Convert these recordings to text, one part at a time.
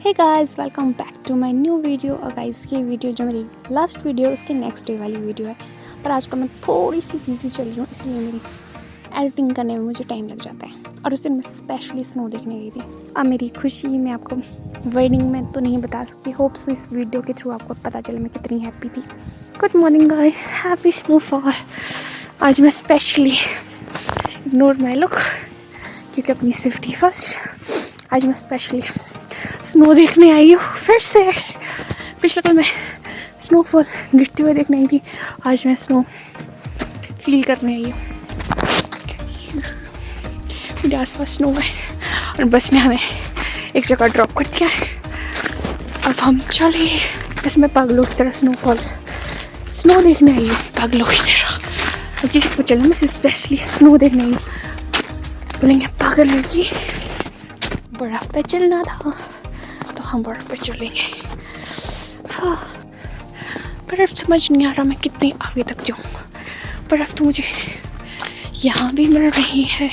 Hey guys, welcome back to my new video. और guys, ये video जो मेरी लास्ट वीडियो उसके नेक्स्ट डे वाली वीडियो है। पर आजकल मैं थोड़ी सी बिजी चल रही हूँ, इसलिए मेरी एडिटिंग करने में मुझे टाइम लग जाता है। और उस दिन मैं स्पेशली स्नो देखने गई थी। अब मेरी खुशी मैं आपको वर्डिंग में तो नहीं बता सकती। होप्स इस वीडियो के थ्रू आपको पता चले मैं कितनी हैप्पी थी। Good morning guys, happy snowfall. आज मैं स्पेशली इग्नोर माई लुक क्योंकि अपनी सेफ्टी फर्स्ट। आज मैं स्पेशली स्नो देखने आई हूँ फिर से। पिछले कल मैं स्नोफॉल गिरते हुए देखने आई थी, आज मैं स्नो फील करने आई हूँ। मेरे आसपास स्नो है और बस ने हमें एक जगह ड्रॉप कर दिया है। अब हम चले। वैसे मैं पागलों की तरह स्नो देखने आई हूँ, पागलों की तरह। अब किसी को चलना, मैं स्पेशली स्नो देखने आई हूँ। बोलेंगे पागल लड़की, बर्फ़ पे चलना था तो हम बर्फ़ पे चलेंगे। हाँ, बर्फ़ समझ नहीं आ रहा मैं कितने आगे तक जाऊँ। बर्फ़ तो मुझे यहाँ भी मिल रही है,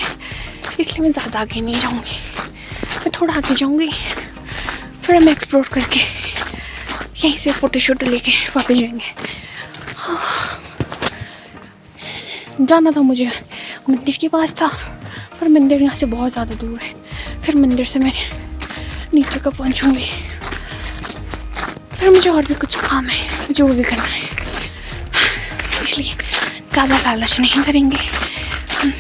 इसलिए मैं ज़्यादा आगे नहीं जाऊँगी। मैं थोड़ा आगे जाऊँगी, फिर हम एक्सप्लोर करके यहीं से फ़ोटो शोटो लेके वापस जाएंगे। हाँ, जाना था मुझे मंदिर के पास था, पर मंदिर यहाँ से बहुत ज़्यादा दूर है। फिर मंदिर से मैं नीचे का पहुँचूँगी, फिर मुझे और भी कुछ काम है, मुझे वो भी करना है। इसलिए ज़्यादा लालच नहीं करेंगे, हम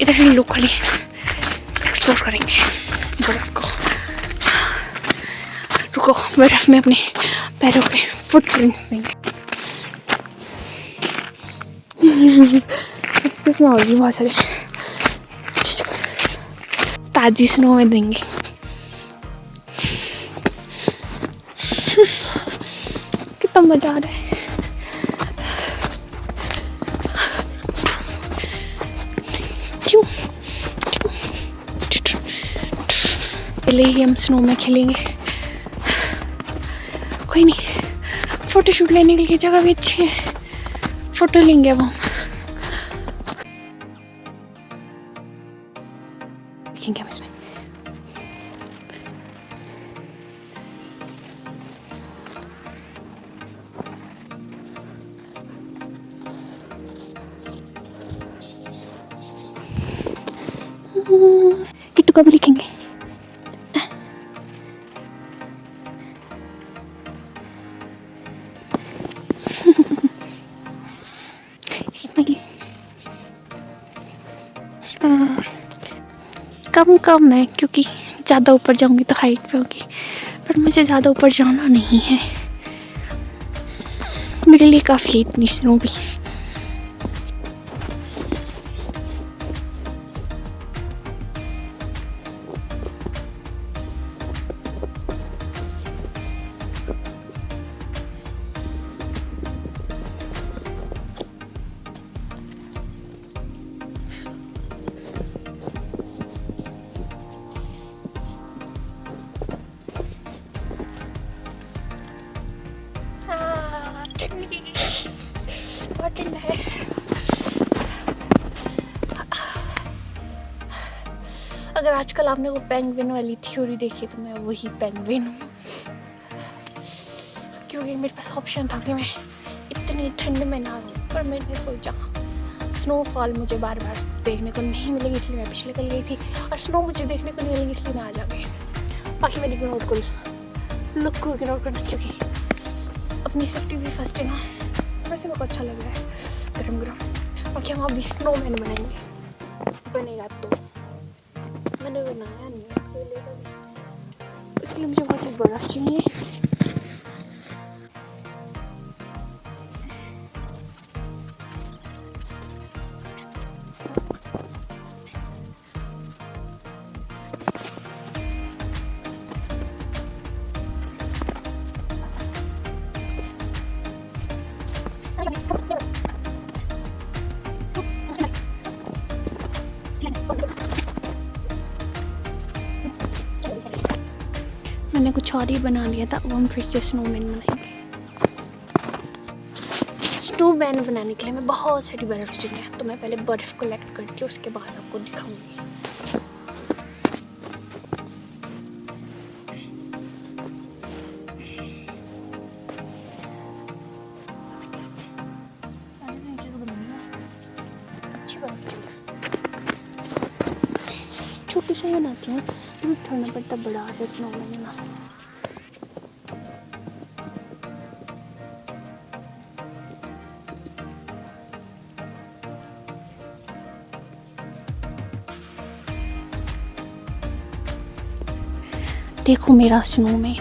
इधर ही लोकली एक्सप्लोर करेंगे बर्फ़ को। रुको, बर्फ़ में अपने पैरों के फुटप्रिंट्स देंगे। इसमें और भी बहुत सारे ताज़ी स्नो में देंगे। कितना मज़ा आ रहा है। क्यों पहले ही हम स्नो में खेलेंगे। कोई नहीं, फ़ोटो शूट लेने के लिए जगह भी अच्छी है, फ़ोटो लेंगे अब हम। देखेंगे हम इसमें। किट्टू का भी लिखेंगे। कम है क्योंकि ज़्यादा ऊपर जाऊंगी तो हाइट पे होगी, पर मुझे ज़्यादा ऊपर जाना नहीं है। मेरे लिए काफ़ी है इतनी स्नो भी। है। अगर आजकल आपने वो पेंगुइन वाली थ्योरी देखी तो मैं वही पेंगुइन हूँ, क्योंकि मेरे पास ऑप्शन था कि मैं इतनी ठंड में ना रहूँ, पर मैंने सोचा स्नोफॉल मुझे बार बार देखने को नहीं मिलेगी, इसलिए मैं पिछले कल गई थी। और स्नो मुझे देखने को नहीं मिलेगी, इसलिए मैं आ जाऊँगी। बाकी मैंने इग्नोर को लुक को इग्नोर करना, क्योंकि अपनी सेफ्टी भी फर्स्ट है ना। वैसे मेरे को अच्छा लग रहा है गरम गरम। बाकी हम अभी स्नोमैन बनाएंगे, बनेगा तो। मैंने बनाया नहीं इसके लिए मुझे बहुत सी बर्फ़ चाहिए। मैंने कुछ और ही बना लिया था, अब हम फिर से स्नोमैन बनाएंगे। स्नोमैन बनाने के लिए मैं बहुत सारी बर्फ़ चाहिए, तो मैं पहले बर्फ़ कलेक्ट करके उसके बाद आपको दिखाऊंगी। छोटी सी बनाती हूँ तो थोड़ा पड़ता बड़ा से स्नोमैन ना। देखो मेरा स्नोमैन।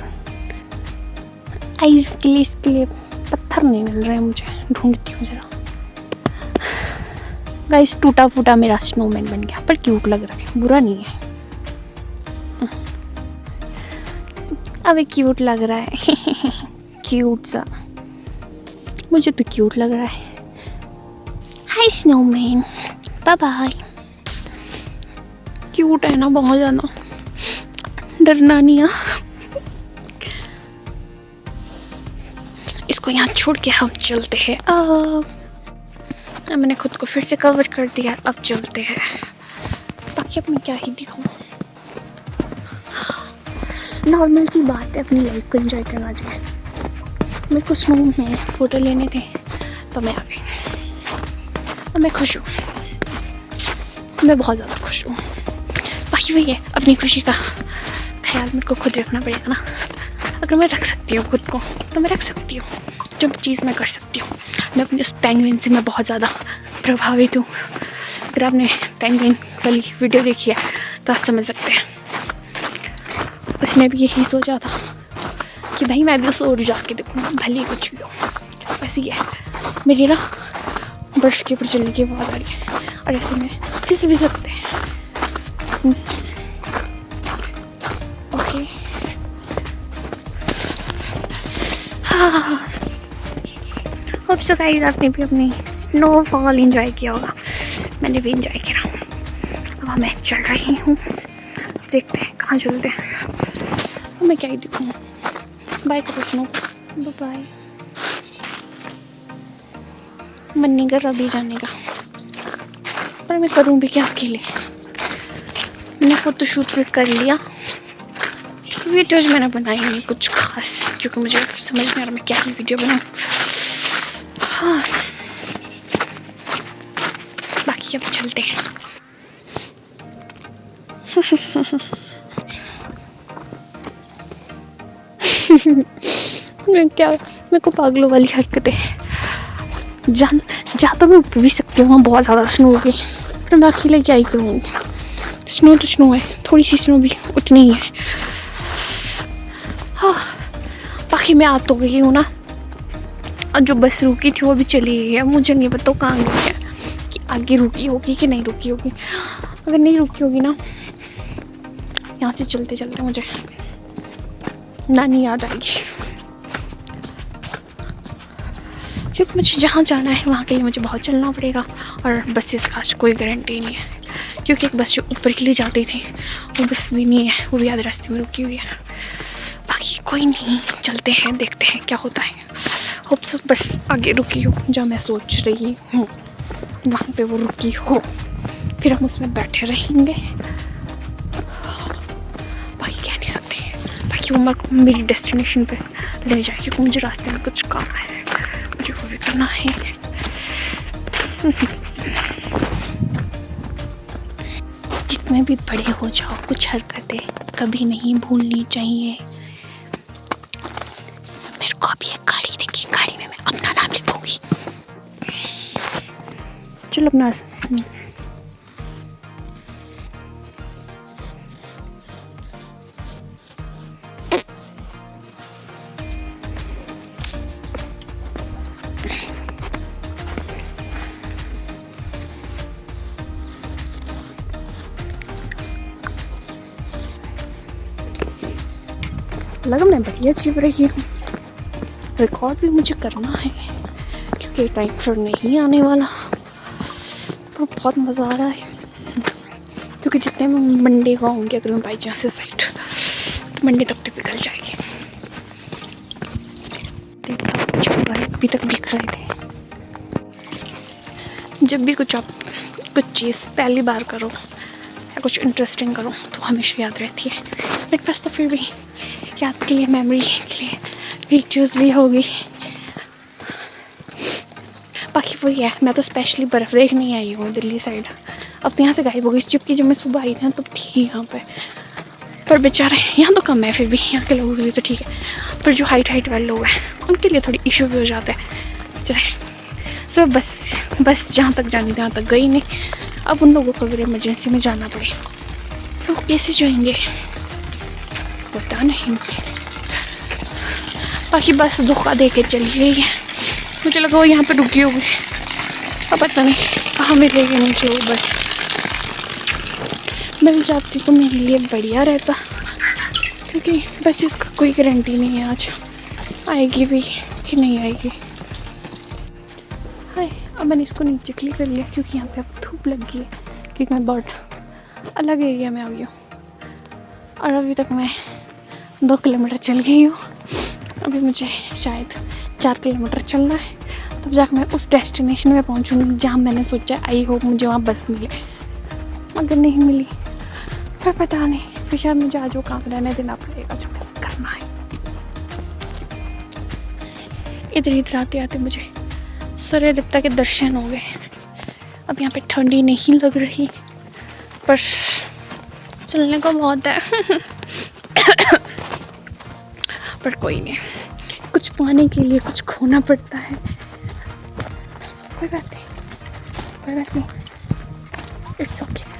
आइस के लिए इसके लिए पत्थर नहीं मिल रहे मुझे, ढूंढती हूँ जरा। गाइस टूटा फूटा मेरा स्नोमैन बन गया, पर क्यूट लग रहा है, बुरा नहीं है। अबे क्यूट लग रहा है क्यूट सा, मुझे तो क्यूट लग रहा है। हाय स्नोमैन, बाय बाय। क्यूट है ना बहुत ज़्यादा, डरना नहीं है। इसको यहाँ छोड़ के हम चलते हैं। अब मैंने खुद को फिर से कवर कर दिया, अब चलते हैं। बाकी अब मैं क्या ही दिखाऊं, नॉर्मल सी बात है, अपनी लाइफ को एंजॉय करना चाहिए। मेरे को स्नो में फ़ोटो लेने थे तो मैं आ गई। अब मैं खुश हूँ, मैं बहुत ज़्यादा खुश हूँ। बाकी वही है, अपनी खुशी का ख्याल मेरे को खुद रखना पड़ेगा ना। अगर मैं रख सकती हूँ खुद को तो मैं रख सकती हूँ, जो चीज़ मैं कर सकती हूँ। मैं अपने उस पेंगुइन से मैं बहुत ज़्यादा प्रभावित हूँ। अगर आपने पेंगुइन वाली वीडियो देखी है तो आप समझ सकते हैं। उसने भी यही सोचा था कि भाई मैं भी उस ओर जाके देखूँ, भले कुछ भी हो। वैसे ही है, मेरी ना बर्फ़ के ऊपर चलने की आवाज़ आ रही है और ऐसे में फिस भी सकते हैं। ओके हाँ, होप सो गाइस आपने भी अपनी स्नोफॉल एंजॉय किया होगा। मैंने भी एंजॉय किया। अब मैं चल रही हूँ, देखते हैं कहाँ चलते हैं। अब मैं क्या ही दिखूँ। बाय करो स्नो, बाय। मन नहीं कर रहा अभी जाने का, पर मैं करूँ भी क्या अकेले। मैंने फोटोशूट भी कर लिया, वीडियोज मैंने बनाई नहीं कुछ खास, क्योंकि मुझे समझ नहीं आ रहा मैं क्या ही वीडियो बनाऊँ। हाँ बाकी अब चलते हैं। क्या मेरे को पागलों वाली हरकतें जा तो मैं उठ भी सकती हूँ, बहुत ज़्यादा स्नो हो गई, पर मैं अकेले क्या ही करूँगी। स्नो तो स्नो है, थोड़ी सी स्नो भी उतनी ही है। हाँ बाकी मैं आ तो गई हूँ ना, और जो बस रुकी थी वो भी चली गई है। मुझे नहीं पता कहाँ गई है, कि आगे रुकी होगी कि नहीं रुकी होगी। अगर नहीं रुकी होगी ना, यहाँ से चलते चलते मुझे नानी याद आएगी, क्योंकि मुझे जहाँ जाना है वहाँ के लिए मुझे बहुत चलना पड़ेगा। और बसेस का कोई गारंटी नहीं है, क्योंकि एक बस जो ऊपर के लिए जाती थी वो बस भी नहीं है, वो भी आधे रास्ते में रुकी हुई है। बाकी कोई नहीं, चलते हैं, देखते हैं क्या होता है। होप सो बस आगे रुकी हो, जहाँ मैं सोच रही हूँ वहाँ पे वो रुकी हो, फिर हम उसमें बैठे रहेंगे। बाकी कह नहीं सकते, बाकी वो मेरी डेस्टिनेशन पे ले जाए, क्योंकि मुझे रास्ते में कुछ काम है, मुझे वो भी करना है। जितने भी बड़े हो जाओ, कुछ हरकतें कभी नहीं भूलनी चाहिए। मेरे को अभी एक गाड़ी दिखी, गाड़ी में मैं अपना नाम लिखूंगी। चलो अपना लगा मैं बढ़िया जीव रही हूँ। रिकॉर्ड भी मुझे करना है, क्योंकि टाइम फिर नहीं आने वाला। पर बहुत मज़ा आ रहा है, क्योंकि जितने मैं मंडे को आऊँगी, अगर मैं बाई चांस से साइड, तो मंडे तक तो पिघल जाएगी। अभी तक दिख रहे थे। जब भी कुछ चीज़ पहली बार करो या कुछ इंटरेस्टिंग करो तो हमेशा याद रहती है। मेरे पास तो फिर भी याद के लिए, मेमोरी के लिए वीडियोस भी होगी। बाकी वही है, मैं तो स्पेशली बर्फ़ देखने ही आई हूँ दिल्ली साइड। अब तो यहाँ से गायब हो गई, जबकि जब मैं सुबह आई थी ना तब थी यहाँ पे। पर बेचारे यहाँ तो कम है, फिर भी यहाँ के लोगों के लिए तो ठीक है, पर जो हाइट वाले लोग हैं उनके लिए थोड़ी इशू भी हो जाते हैं। जैसे तो बस जहाँ तक जानी थी वहाँ तक गई नहीं, अब उन लोगों को अगर इमरजेंसी में जाना पड़े तो कैसे जाएंगे पता नहीं। बाकी बस धोखा दे के चली गई है, मुझे लगा वो यहाँ पे रुकी होगी, अब पता नहीं कहाँ मिलेगी मुझे वो बस। मिल जाती तो मेरे लिए बढ़िया रहता, क्योंकि बस इसका कोई गारंटी नहीं है आज आएगी भी कि नहीं आएगी। हाय, अब मैंने इसको नीचे क्लिक कर लिया क्योंकि यहाँ पे अब धूप लग गई है, क्योंकि मैं बहुत अलग एरिया में आ गई हूँ और अभी तक मैं 2 किलोमीटर चल गई हूँ। अभी मुझे शायद 4 किलोमीटर चलना है, तब जाकर मैं उस डेस्टिनेशन में पहुँचूँगी जहाँ मैंने सोचा आई होप मुझे वहाँ बस मिले। अगर नहीं मिली फिर पता नहीं, फिर शायद मुझे आज वो काम रहने देना पड़ेगा जो मैंने करना है। इधर आते आते मुझे सूर्य देवता के दर्शन हो गए। अब यहाँ पे ठंडी नहीं लग रही, पर चलने को बहुत है पर कोई नहीं, कुछ पाने के लिए कुछ खोना पड़ता है। कोई बात नहीं, इट्स ओके।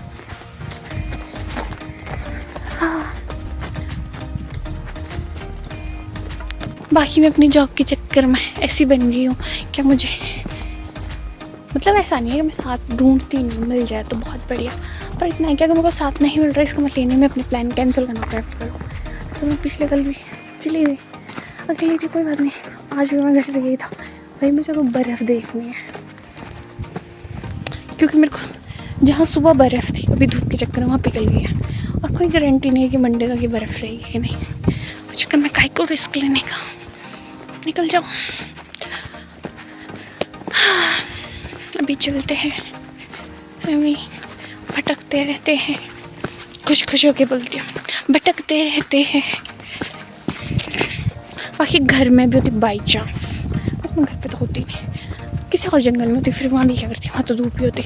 बाकी मैं अपनी जॉब के चक्कर में ऐसी बन गई हूँ क्या, मुझे मतलब ऐसा नहीं है कि मैं साथ ढूंढती नहीं, मिल जाए तो बहुत बढ़िया, पर इतना है कि अगर मेरे को साथ नहीं मिल रहा है इसका मतलब नहीं मैं अपने प्लान कैंसिल करना प्रेफर करूँ। तो मैं पिछले कल भी चली गई, अकेली थी, कोई बात नहीं। आज भी मैं घर से गई था, भाई मुझे तो बर्फ़ देखनी है, क्योंकि मेरे को जहाँ सुबह बर्फ़ थी अभी धूप के चक्कर में वहाँ पिघल गई है, और कोई गारंटी नहीं है कि मंडे तक ये बर्फ़ रहेगी कि नहीं। वो चक्कर में काहे को रिस्क लेने का, निकल जाओ। अभी चलते हैं, अभी भटकते रहते हैं, खुश होके बोलती हूँ, भटकते रहते हैं। बाकी घर में भी होती बाई चांस, बस मैं घर पे तो होती नहीं, किसी और जंगल में होती, फिर वहाँ भी क्या करती, वहाँ तो धूप भी होती।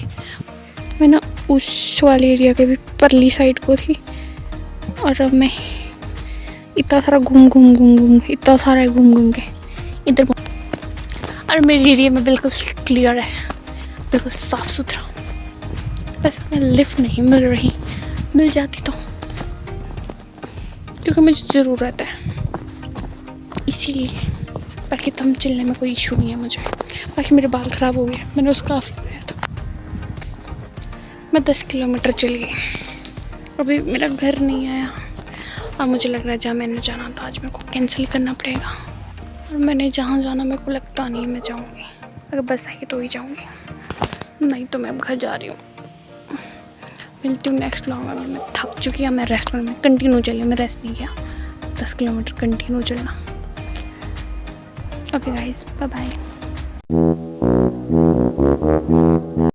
मैं ना उस वाले एरिया के भी परली साइड को थी, और अब मैं इतना सारा घूम इतना सारा घूम के इधर, और मेरे एरिया में बिल्कुल क्लियर है, बिल्कुल साफ़ सुथरा। बस मैं लिफ्ट नहीं मिल रही, मिल जाती तो, क्योंकि मुझे ज़रूरत है इसीलिए। बाकी दम चलने में कोई इशू नहीं है मुझे। बाकी मेरे बाल ख़राब हो गए, मैंने उसका ऑफ लगाया था। मैं 10 किलोमीटर चली गई, अभी मेरा घर नहीं आया, और मुझे लग रहा है जहाँ मैंने जाना था आज मेरे को कैंसिल करना पड़ेगा, और मैंने जहाँ जाना मेरे को लगता नहीं मैं जाऊँगी। अगर बस आई तो ही जाऊँगी, नहीं तो मैं अब घर जा रही हूँ। मिलती हूँ नेक्स्ट व्लॉग में। मैं थक चुकी हूँ, मैं रेस्टोरेंट में कंटिन्यू चली, मैं रेस्ट नहीं किया, 10 किलोमीटर कंटिन्यू चलना। Okay guys, bye bye.